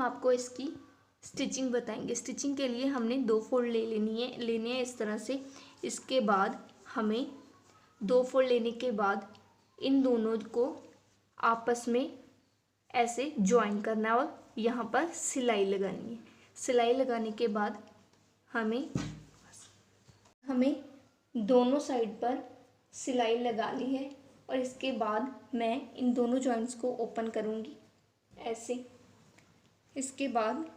आपको इसकी स्टिचिंग बताएंगे। स्टिचिंग के लिए हमने 2 फोल्ड लेने हैं इस तरह से। इसके बाद हमें 2 फोल्ड लेने के बाद इन दोनों को आपस में ऐसे ज्वाइन करना है और यहाँ पर सिलाई लगानी है। सिलाई लगाने के बाद हमें दोनों साइड पर सिलाई लगा ली है और इसके बाद मैं इन दोनों जॉइंट्स को ओपन करूँगी ऐसे। इसके बाद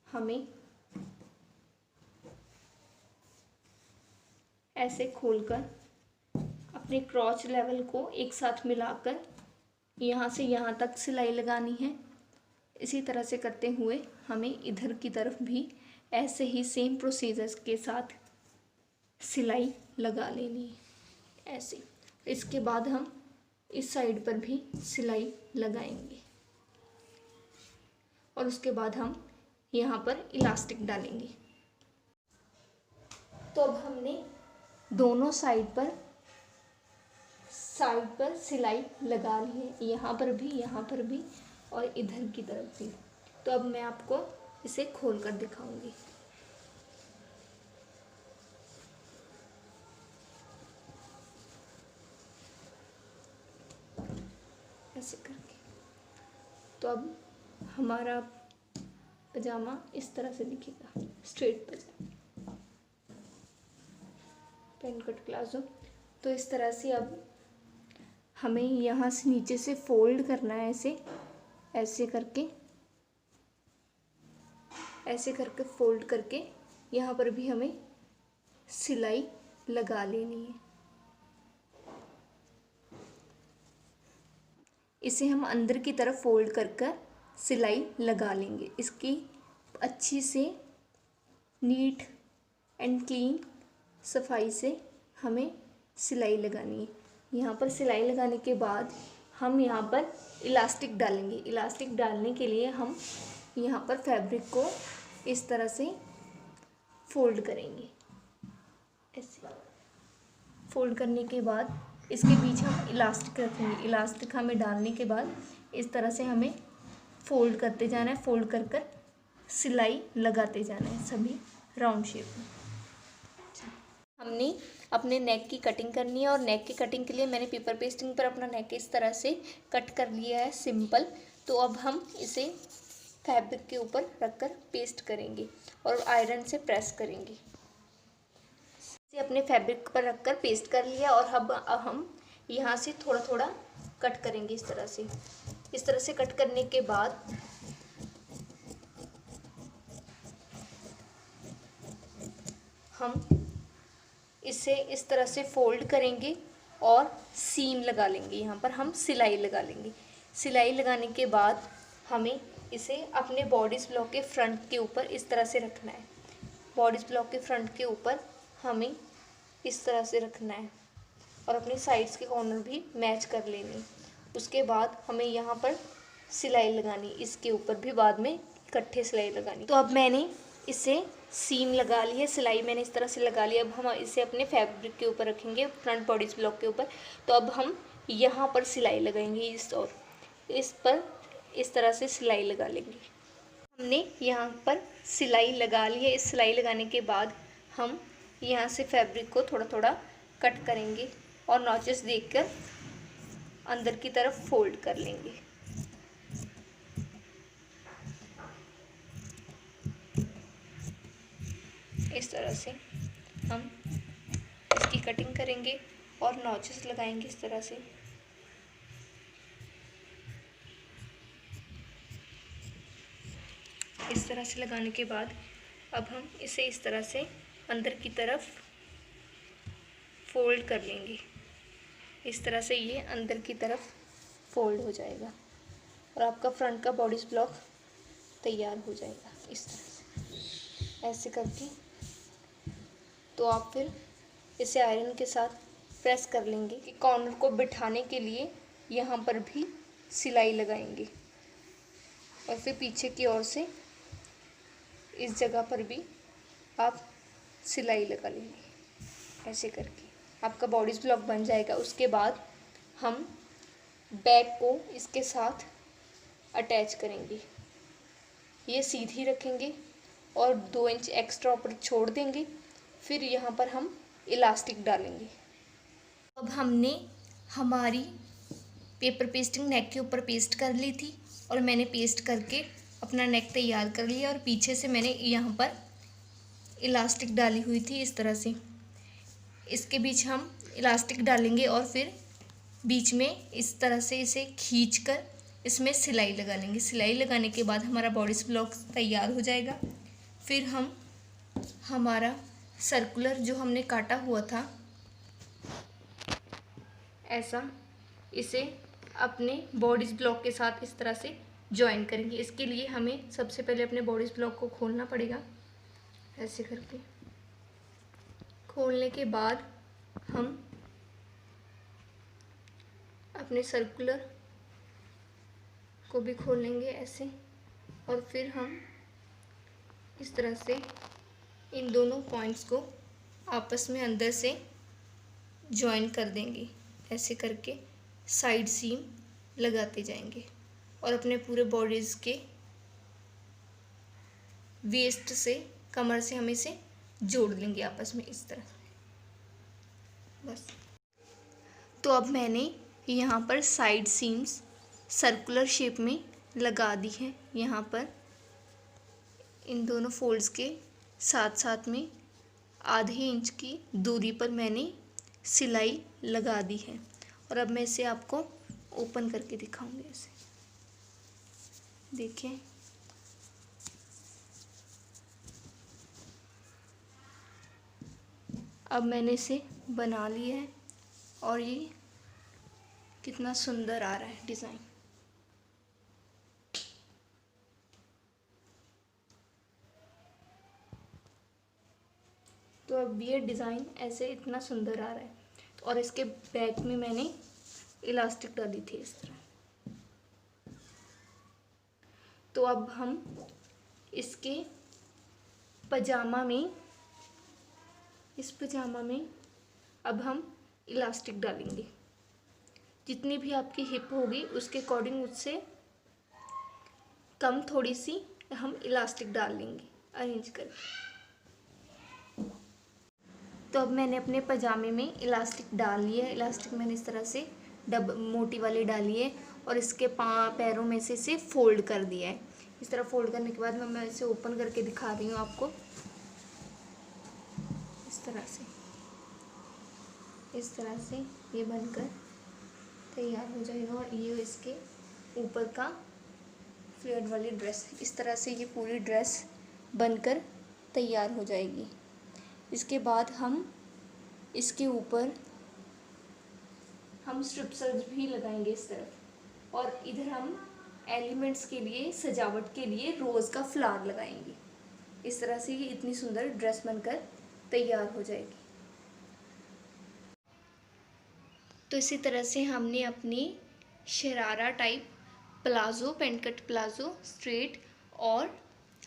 हमें ऐसे खोलकर अपने क्रॉच लेवल को एक साथ मिलाकर यहाँ से यहाँ तक सिलाई लगानी है। इसी तरह से करते हुए हमें इधर की तरफ भी ऐसे ही सेम प्रोसीजर्स के साथ सिलाई लगा लेनी है ऐसे। इसके बाद हम इस साइड पर भी सिलाई लगाएंगे और उसके बाद हम यहाँ पर इलास्टिक डालेंगे। तो अब हमने दोनों साइड पर सिलाई लगा ली है, यहाँ पर भी और इधर की तरफ भी। तो अब मैं आपको इसे खोल कर दिखाऊंगी। ऐसे करके। तो अब हमारा पजामा इस तरह से दिखेगा, स्ट्रेट पजामा, पैंट कट प्लाजो। तो इस तरह से अब हमें यहाँ से नीचे से फोल्ड करना है ऐसे करके फोल्ड करके यहाँ पर भी हमें सिलाई लगा लेनी है। इसे हम अंदर की तरफ फोल्ड कर सिलाई लगा लेंगे। इसकी अच्छी से नीट एंड क्लीन सफाई से हमें सिलाई लगानी है। यहाँ पर सिलाई लगाने के बाद हम यहाँ पर इलास्टिक डालेंगे। इलास्टिक डालने के लिए हम यहाँ पर फैब्रिक को इस तरह से फोल्ड करेंगे ऐसे। फोल्ड करने के बाद इसके बीच हम इलास्टिक रखेंगे। इलास्टिक हमें डालने के बाद इस तरह से हमें फोल्ड करते जाना है। फोल्ड कर सिलाई लगाते जाना है सभी राउंड शेप में। हमने अपने नेक की कटिंग करनी है और नेक की कटिंग के लिए मैंने पेपर पेस्टिंग पर अपना नेक इस तरह से कट कर लिया है सिंपल। तो अब हम इसे फैब्रिक के ऊपर रखकर पेस्ट करेंगे और आयरन से प्रेस करेंगे। इसे अपने फैब्रिक पर रखकर पेस्ट कर लिया और अब हम यहाँ से थोड़ा थोड़ा कट करेंगे इस तरह से। इस तरह से कट करने के बाद हम इसे इस तरह से फोल्ड करेंगे और सीम लगा लेंगे। यहाँ पर हम सिलाई लगा लेंगे। सिलाई लगाने के बाद हमें इसे अपने बॉडीज़ ब्लॉक के फ्रंट के ऊपर इस तरह से रखना है। बॉडीज़ ब्लॉक के फ्रंट के ऊपर हमें इस तरह से रखना है और अपने साइड्स के कॉर्नर भी मैच कर लेने। उसके बाद हमें यहाँ पर सिलाई लगानी, इसके ऊपर भी बाद में इकट्ठे सिलाई लगानी। तो अब मैंने इसे सीम लगा ली है, सिलाई मैंने इस तरह से लगा ली। अब हम इसे अपने फैब्रिक के ऊपर रखेंगे, फ्रंट बॉडीज ब्लॉक के ऊपर। तो अब हम यहाँ पर सिलाई लगाएंगे इस पर इस तरह से सिलाई लगा लेंगे। हमने यहाँ पर सिलाई लगा ली है। इस सिलाई लगाने के बाद हम यहाँ से फैब्रिक को थोड़ा थोड़ा कट करेंगे और नॉचेस देखकर अंदर की तरफ फोल्ड कर लेंगे। इस तरह से हम इसकी कटिंग करेंगे और नॉचेस लगाएंगे इस तरह से। इस तरह से लगाने के बाद अब हम इसे इस तरह से अंदर की तरफ फोल्ड कर लेंगे। इस तरह से ये अंदर की तरफ फोल्ड हो जाएगा और आपका फ्रंट का बॉडीज ब्लॉक तैयार हो जाएगा इस तरह से ऐसे करके। तो आप फिर इसे आयरन के साथ प्रेस कर लेंगे कि कॉर्नर को बिठाने के लिए यहाँ पर भी सिलाई लगाएंगे और फिर पीछे की ओर से इस जगह पर भी आप सिलाई लगा लेंगे। ऐसे करके आपका बॉडीज ब्लॉक बन जाएगा। उसके बाद हम बैक को इसके साथ अटैच करेंगे ये सीधी रखेंगे और 2 इंच एक्स्ट्रा ऊपर छोड़ देंगे। फिर यहाँ पर हम इलास्टिक डालेंगे। अब हमने हमारी पेपर पेस्टिंग नेक के ऊपर पेस्ट कर ली थी और मैंने पेस्ट करके अपना नेक तैयार कर लिया और पीछे से मैंने यहाँ पर इलास्टिक डाली हुई थी इस तरह से। इसके बीच हम इलास्टिक डालेंगे और फिर बीच में इस तरह से इसे खींचकर इसमें सिलाई लगा लेंगे। सिलाई लगाने के बाद हमारा बॉडी ब्लॉक तैयार हो जाएगा। फिर हम हमारा सर्कुलर जो हमने काटा हुआ था ऐसा, इसे अपने बॉडीज ब्लॉक के साथ इस तरह से जॉइन करेंगे। इसके लिए हमें सबसे पहले अपने बॉडीज ब्लॉक को खोलना पड़ेगा। ऐसे करके खोलने के बाद हम अपने सर्कुलर को भी खोलेंगे ऐसे, और फिर हम इस तरह से इन दोनों पॉइंट्स को आपस में अंदर से जॉइन कर देंगे। ऐसे करके साइड सीम लगाते जाएंगे और अपने पूरे बॉडीज़ के वेस्ट से, कमर से हम इसे जोड़ लेंगे आपस में इस तरह से। बस। तो अब मैंने यहाँ पर साइड सीम्स सर्कुलर शेप में लगा दी है। यहाँ पर इन दोनों फोल्ड्स के साथ साथ में आधे इंच की दूरी पर मैंने सिलाई लगा दी है। और अब मैं इसे आपको ओपन करके दिखाऊंगी। ऐसे देखिए, अब मैंने इसे बना लिया है और ये कितना सुंदर आ रहा है डिज़ाइन। तो अब ये डिज़ाइन ऐसे इतना सुंदर आ रहा है। और इसके बैक में मैंने इलास्टिक डाली थी इस तरह। तो अब हम इसके पजामा में, इस पजामा में अब हम इलास्टिक डालेंगे। जितनी भी आपकी हिप होगी उसके अकॉर्डिंग उससे कम थोड़ी सी हम इलास्टिक डाल लेंगे अरेंज करके। तो अब मैंने अपने पजामे में इलास्टिक डाल लिया है। इलास्टिक मैंने इस तरह से मोटी वाली डाली है और इसके पैरों में से इसे फोल्ड कर दिया है। इस तरह फोल्ड करने के बाद मैं इसे ओपन करके दिखा रही हूँ आपको। इस तरह से ये बनकर तैयार हो जाएगा और ये इसके ऊपर का फ्लेयर्ड वाली ड्रेस। इस तरह से ये पूरी ड्रेस बनकर तैयार हो जाएगी। इसके बाद हम इसके ऊपर हम स्ट्रिप्सर्स भी लगाएंगे इस तरफ, और इधर हम एलिमेंट्स के लिए, सजावट के लिए रोज़ का फ्लावर लगाएंगे। इस तरह से ये इतनी सुंदर ड्रेस बनकर तैयार हो जाएगी। तो इसी तरह से हमने अपनी sharara type palazzo, pant cut palazzo straight और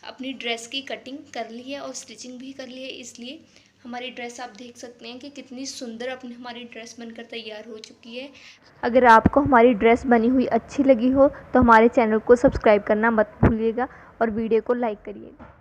अपनी ड्रेस की कटिंग कर ली है और स्टिचिंग भी कर ली है। इसलिए हमारी ड्रेस आप देख सकते हैं कि कितनी सुंदर अपनी हमारी ड्रेस बनकर तैयार हो चुकी है। अगर आपको हमारी ड्रेस बनी हुई अच्छी लगी हो तो हमारे चैनल को सब्सक्राइब करना मत भूलिएगा और वीडियो को लाइक करिएगा।